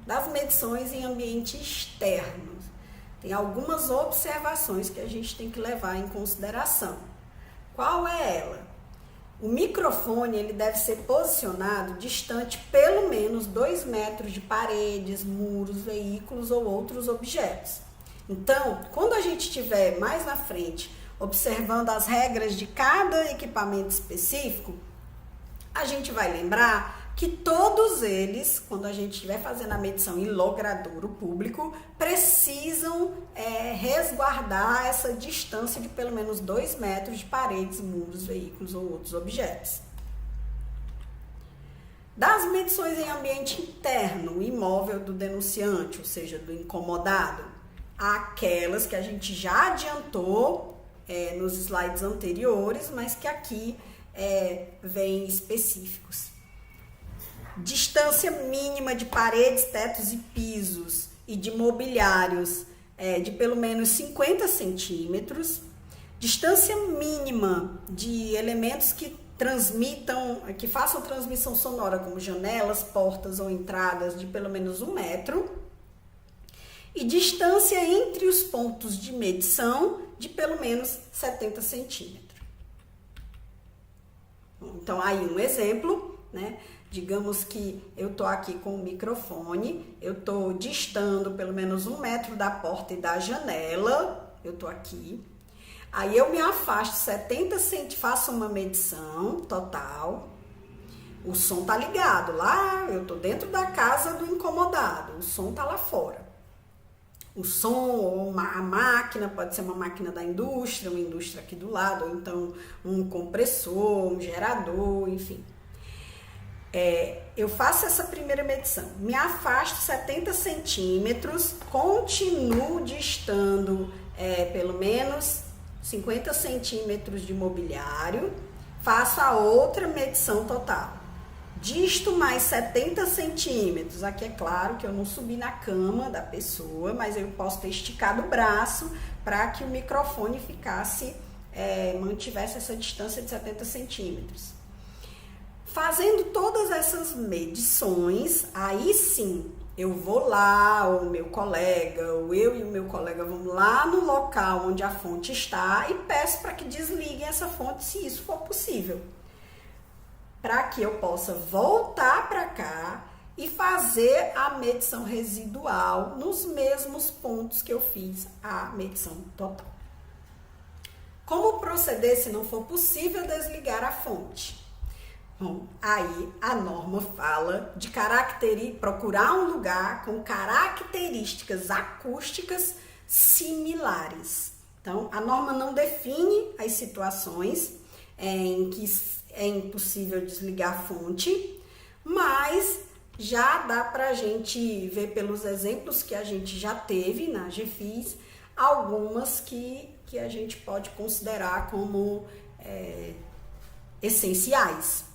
das medições em ambiente externo. Tem algumas observações que a gente tem que levar em consideração. Qual é ela? O microfone ele deve ser posicionado distante pelo menos 2 metros de paredes, muros, veículos ou outros objetos. Então, quando a gente estiver mais na frente, observando as regras de cada equipamento específico, a gente vai lembrar que todos eles, quando a gente estiver fazendo a medição em logradouro público, precisam resguardar essa distância de pelo menos 2 metros de paredes, muros, veículos ou outros objetos. Das medições em ambiente interno, o imóvel do denunciante, ou seja, do incomodado, aquelas que a gente já adiantou nos slides anteriores, mas que aqui vêm específicos. Distância mínima de paredes, tetos e pisos e de mobiliários de pelo menos 50 centímetros. Distância mínima de elementos que façam transmissão sonora, como janelas, portas ou entradas, de pelo menos 1 metro. E distância entre os pontos de medição de pelo menos 70 centímetros. Então, aí um exemplo, né? Digamos que eu estou aqui com o microfone, eu estou distando pelo menos 1 metro da porta e da janela, eu estou aqui. Aí eu me afasto 70 centímetros, faço uma medição total. O som tá ligado lá, eu estou dentro da casa do incomodado, o som tá lá fora. O som ou a máquina, pode ser uma máquina da indústria, uma indústria aqui do lado, ou então um compressor, um gerador, enfim. Eu faço essa primeira medição, me afasto 70 centímetros, continuo distando pelo menos 50 centímetros de mobiliário, faço a outra medição total. Disto mais 70 centímetros, aqui é claro que eu não subi na cama da pessoa, mas eu posso ter esticado o braço para que o microfone mantivesse essa distância de 70 centímetros. Fazendo todas essas medições, aí sim, eu vou lá, ou meu colega, ou eu e o meu colega vamos lá no local onde a fonte está e peço para que desliguem essa fonte, se isso for possível. Para que eu possa voltar para cá e fazer a medição residual nos mesmos pontos que eu fiz a medição total. Como proceder se não for possível desligar a fonte? Bom, aí a norma fala de procurar um lugar com características acústicas similares. Então, a norma não define as situações em que é impossível desligar a fonte, mas já dá para a gente ver pelos exemplos que a gente já teve na GFIS, algumas que a gente pode considerar como essenciais.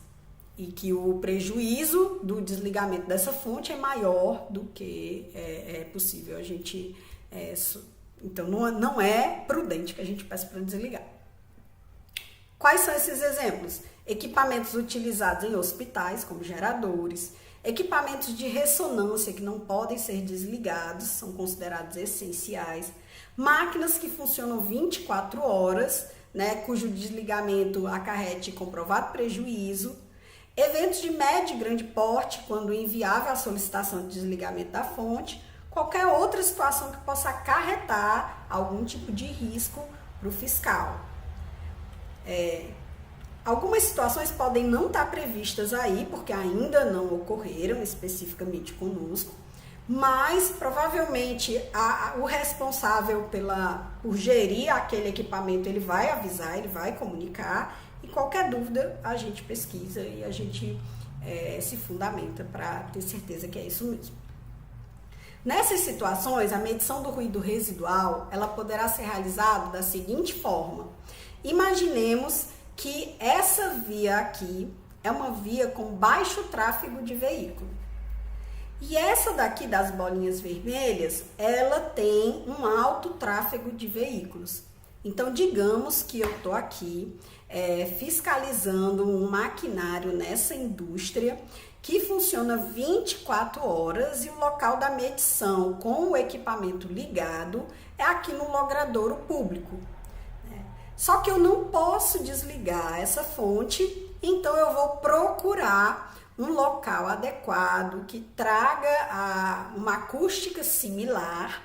E que o prejuízo do desligamento dessa fonte é maior do que é possível a gente... Então, não é prudente que a gente peça para desligar. Quais são esses exemplos? Equipamentos utilizados em hospitais, como geradores, equipamentos de ressonância que não podem ser desligados, são considerados essenciais, máquinas que funcionam 24 horas, né, cujo desligamento acarrete comprovado prejuízo, eventos de médio e grande porte, quando inviável a solicitação de desligamento da fonte, qualquer outra situação que possa acarretar algum tipo de risco para o fiscal. Algumas situações podem não estar previstas aí, porque ainda não ocorreram especificamente conosco, mas provavelmente o responsável por gerir aquele equipamento, ele vai avisar, ele vai comunicar, e qualquer dúvida a gente pesquisa e a gente se fundamenta para ter certeza que é isso mesmo. Nessas situações, a medição do ruído residual, ela poderá ser realizada da seguinte forma. Imaginemos que essa via aqui é uma via com baixo tráfego de veículo. E essa daqui das bolinhas vermelhas, ela tem um alto tráfego de veículos. Então, digamos que eu estou aqui fiscalizando um maquinário nessa indústria que funciona 24 horas e o local da medição com o equipamento ligado é aqui no logradouro público. Só que eu não posso desligar essa fonte, então eu vou procurar um local adequado que traga uma acústica similar.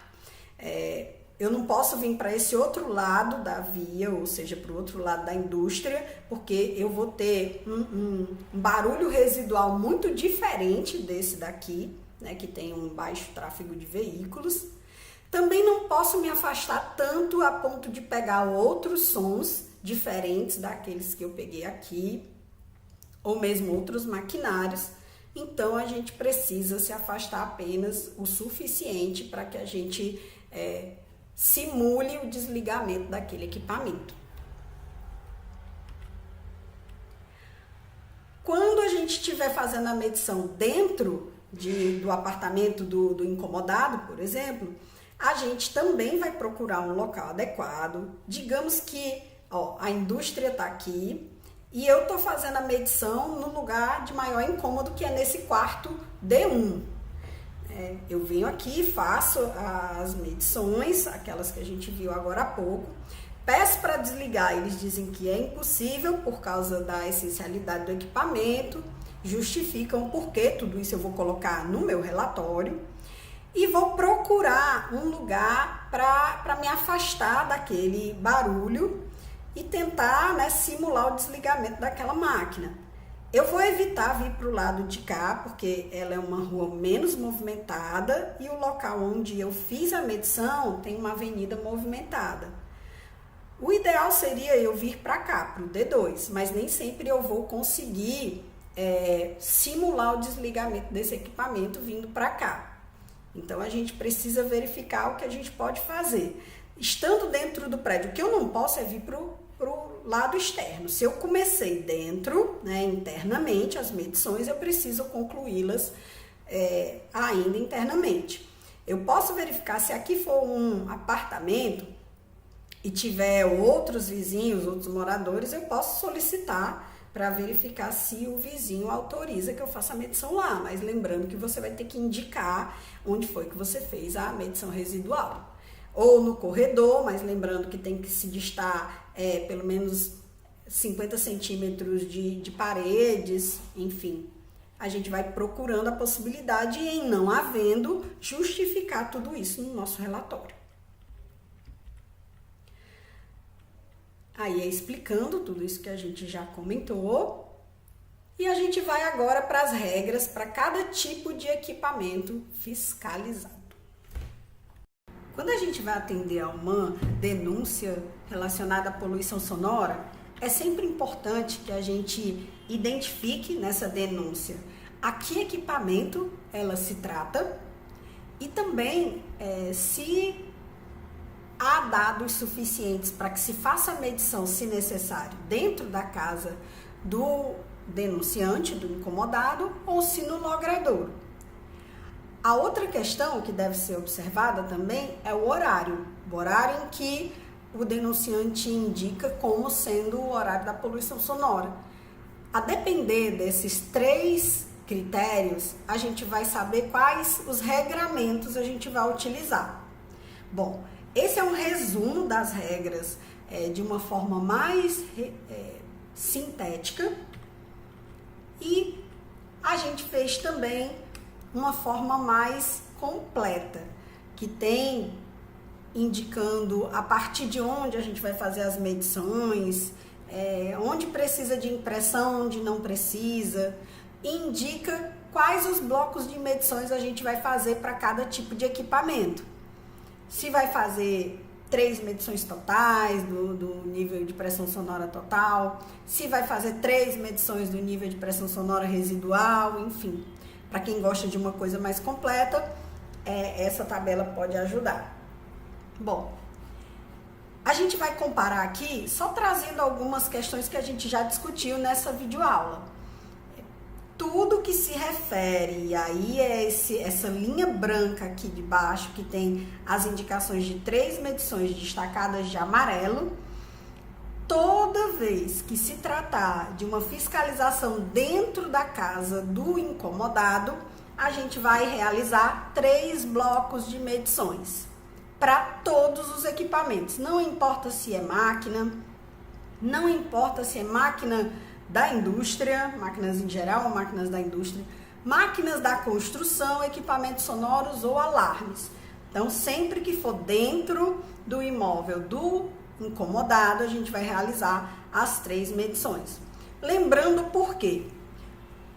Eu não posso vir para esse outro lado da via, ou seja, para o outro lado da indústria, porque eu vou ter um barulho residual muito diferente desse daqui, né, que tem um baixo tráfego de veículos. Também não posso me afastar tanto a ponto de pegar outros sons diferentes daqueles que eu peguei aqui, ou mesmo outros maquinários. Então, a gente precisa se afastar apenas o suficiente para que a gente simule o desligamento daquele equipamento. Quando a gente estiver fazendo a medição dentro do apartamento do incomodado, por exemplo, a gente também vai procurar um local adequado. Digamos que a indústria está aqui e eu estou fazendo a medição no lugar de maior incômodo, que é nesse quarto D1. Eu venho aqui, faço as medições, aquelas que a gente viu agora há pouco, peço para desligar, eles dizem que é impossível por causa da essencialidade do equipamento, justificam o porquê, tudo isso eu vou colocar no meu relatório, e vou procurar um lugar para me afastar daquele barulho e tentar, né, simular o desligamento daquela máquina. Eu vou evitar vir para o lado de cá, porque ela é uma rua menos movimentada e o local onde eu fiz a medição tem uma avenida movimentada. O ideal seria eu vir para cá, para o D2, mas nem sempre eu vou conseguir simular o desligamento desse equipamento vindo para cá. Então, a gente precisa verificar o que a gente pode fazer. Estando dentro do prédio, o que eu não posso é vir para o lado externo. Se eu comecei dentro, né, internamente, as medições, eu preciso concluí-las ainda internamente. Eu posso verificar se aqui for um apartamento e tiver outros vizinhos, outros moradores, eu posso solicitar para verificar se o vizinho autoriza que eu faça a medição lá. Mas lembrando que você vai ter que indicar onde foi que você fez a medição residual. Ou no corredor, mas lembrando que tem que se distar pelo menos 50 centímetros de paredes, enfim. A gente vai procurando a possibilidade e, em não havendo, justificar tudo isso no nosso relatório. Aí explicando tudo isso que a gente já comentou. E a gente vai agora para as regras para cada tipo de equipamento fiscalizado. Quando a gente vai atender a uma denúncia relacionada à poluição sonora, é sempre importante que a gente identifique nessa denúncia a que equipamento ela se trata e também se há dados suficientes para que se faça a medição, se necessário, dentro da casa do denunciante, do incomodado, ou se no logradouro. A outra questão que deve ser observada também é o horário em que o denunciante indica como sendo o horário da poluição sonora. A depender desses 3 critérios, a gente vai saber quais os regramentos a gente vai utilizar. Bom, esse é um resumo das regras de uma forma mais sintética e a gente fez também uma forma mais completa, que tem indicando a partir de onde a gente vai fazer as medições, onde precisa de impressão, onde não precisa, e indica quais os blocos de medições a gente vai fazer para cada tipo de equipamento. Se vai fazer 3 medições totais do nível de pressão sonora total, se vai fazer 3 medições do nível de pressão sonora residual, enfim. Para quem gosta de uma coisa mais completa, essa tabela pode ajudar. Bom, a gente vai comparar aqui, só trazendo algumas questões que a gente já discutiu nessa videoaula. Tudo que se refere, e aí essa linha branca aqui de baixo, que tem as indicações de 3 medições destacadas de amarelo, toda vez que se tratar de uma fiscalização dentro da casa do incomodado, a gente vai realizar 3 blocos de medições para todos os equipamentos. Não importa se é máquina, não importa se é máquina da indústria, máquinas em geral ou máquinas da indústria, máquinas da construção, equipamentos sonoros ou alarmes. Então, sempre que for dentro do imóvel do incomodado, a gente vai realizar as 3 medições. Lembrando por quê?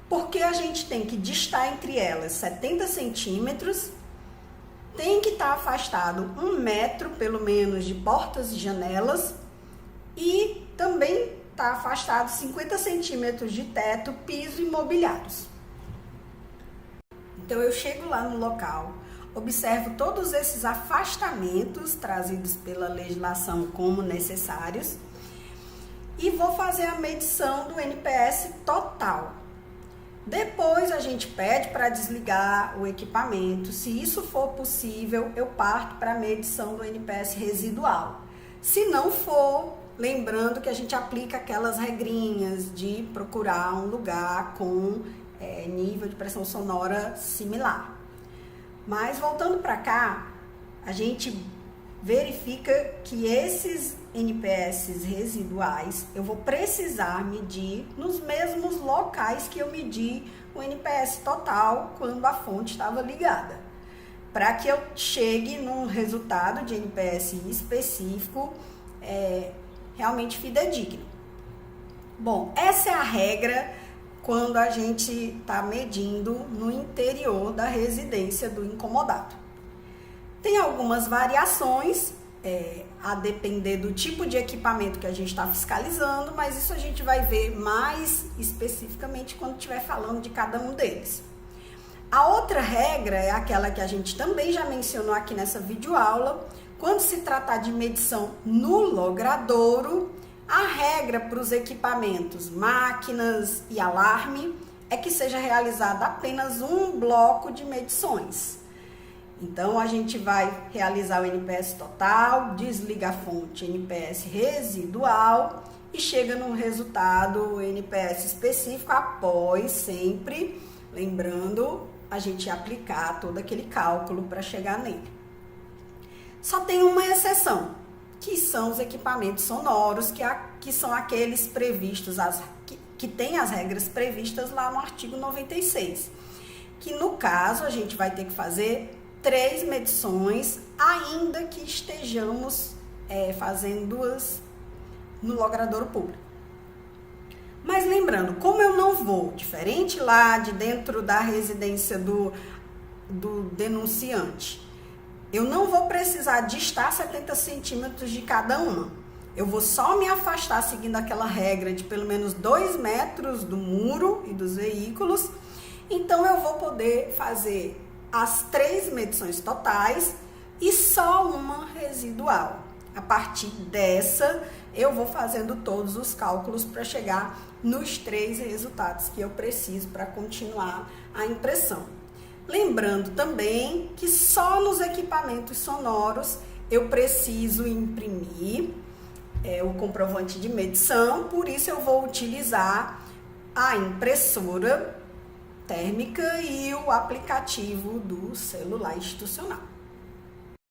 Porque a gente tem que distar entre elas 70 centímetros, tem que estar afastado 1 metro, pelo menos, de portas e janelas, e também está afastado 50 centímetros de teto, piso e mobiliários. Então, eu chego lá no local, observo todos esses afastamentos trazidos pela legislação como necessários e vou fazer a medição do NPS total. Depois a gente pede para desligar o equipamento. Se isso for possível, eu parto para a medição do NPS residual. Se não for, lembrando que a gente aplica aquelas regrinhas de procurar um lugar com nível de pressão sonora similar. Mas voltando para cá, a gente verifica que esses NPS residuais eu vou precisar medir nos mesmos locais que eu medi o NPS total quando a fonte estava ligada, para que eu chegue num resultado de NPS específico realmente fidedigno. Bom, essa é a regra quando a gente está medindo no interior da residência do incomodado. Tem algumas variações, a depender do tipo de equipamento que a gente está fiscalizando, mas isso a gente vai ver mais especificamente quando estiver falando de cada um deles. A outra regra é aquela que a gente também já mencionou aqui nessa videoaula. Quando se tratar de medição no logradouro, a regra para os equipamentos, máquinas e alarme é que seja realizado apenas um bloco de medições. Então, a gente vai realizar o NPS total, desliga a fonte NPS residual e chega num resultado NPS específico após sempre, lembrando, a gente aplicar todo aquele cálculo para chegar nele. Só tem uma exceção, que são os equipamentos sonoros, que são aqueles previstos, que tem as regras previstas lá no artigo 96. Que no caso a gente vai ter que fazer 3 medições, ainda que estejamos fazendo 2 no logradouro público. Mas lembrando, como eu não vou, diferente lá de dentro da residência do denunciante, eu não vou precisar distar 70 centímetros de cada uma. Eu vou só me afastar seguindo aquela regra de pelo menos 2 metros do muro e dos veículos. Então, eu vou poder fazer as 3 medições totais e só uma residual. A partir dessa, eu vou fazendo todos os cálculos para chegar nos 3 resultados que eu preciso para continuar a impressão. Lembrando também que só nos equipamentos sonoros eu preciso imprimir o comprovante de medição, por isso eu vou utilizar a impressora térmica e o aplicativo do celular institucional.